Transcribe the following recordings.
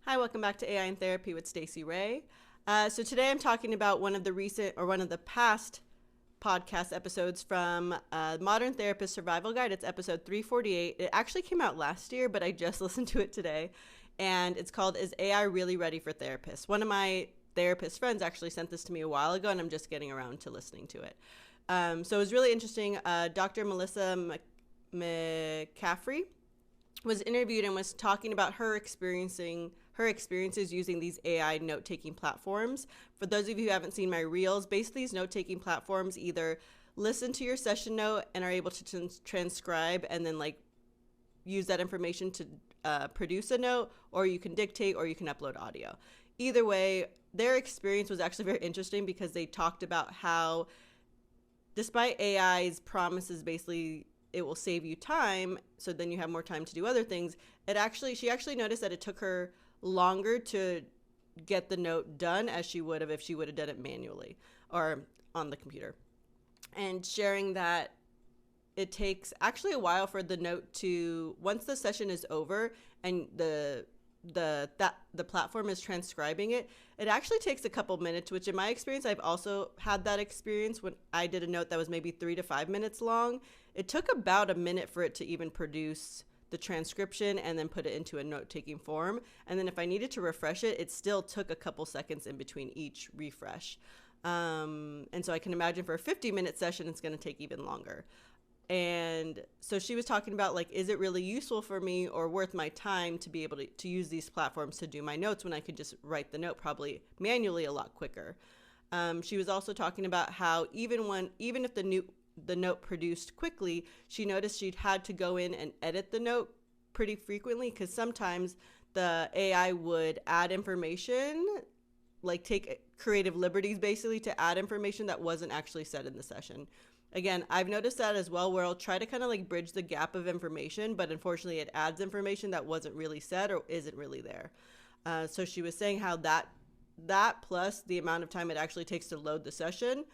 Hi, welcome back to AI in Therapy with Stacey Ray. So today I'm talking about one of the past podcast episodes from Modern Therapist Survival Guide. It's episode 348. It actually came out last year, but I just listened to it today. And it's called, Is AI Really Ready for Therapists? One of my therapist friends actually sent this to me a while ago, and I'm just getting around to listening to it. So it was really interesting. Dr. Melissa McCaffrey was interviewed and was talking about her experiences using these AI note-taking platforms. For those of you who haven't seen my reels, basically these note-taking platforms either listen to your session note and are able to transcribe and then use that information to produce a note, or you can dictate, or you can upload audio. Either way, their experience was actually very interesting because they talked about how, despite AI's promises, basically it will save you time, so then you have more time to do other things. She actually noticed that it took her longer to get the note done as she would have if she would have done it manually or on the computer. And sharing that it takes actually a while for the note to, once the session is over and the platform is transcribing it, it actually takes a couple minutes, which in my experience, I've also had that experience when I did a note that was maybe 3 to 5 minutes long. It took about a minute for it to even produce the transcription and then put it into a note-taking form. And then if I needed to refresh it, it still took a couple seconds in between each refresh. And so I can imagine for a 50-minute session, it's going to take even longer. And so she was talking about, is it really useful for me or worth my time to be able to use these platforms to do my notes when I could just write the note probably manually a lot quicker. She was also talking about how even if the note produced quickly, she noticed she'd had to go in and edit the note pretty frequently because sometimes the AI would add information, take creative liberties basically to add information that wasn't actually said in the session. Again, I've noticed that as well, where I'll try to kind of bridge the gap of information, but unfortunately it adds information that wasn't really said or isn't really there. So she was saying how that plus the amount of time it actually takes to load the session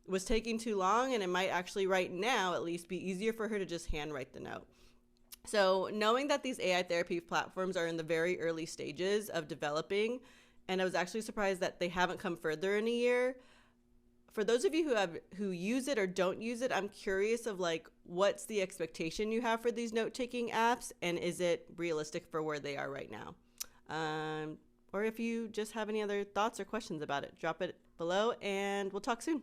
was taking too long, and it might actually right now at least be easier for her to just handwrite the note. So knowing that these AI therapy platforms are in the very early stages of developing, and I was actually surprised that they haven't come further in a year. For those of you who use it or don't use it, I'm curious of what's the expectation you have for these note-taking apps, and is it realistic for where they are right now? Or if you just have any other thoughts or questions about it, drop it below and we'll talk soon.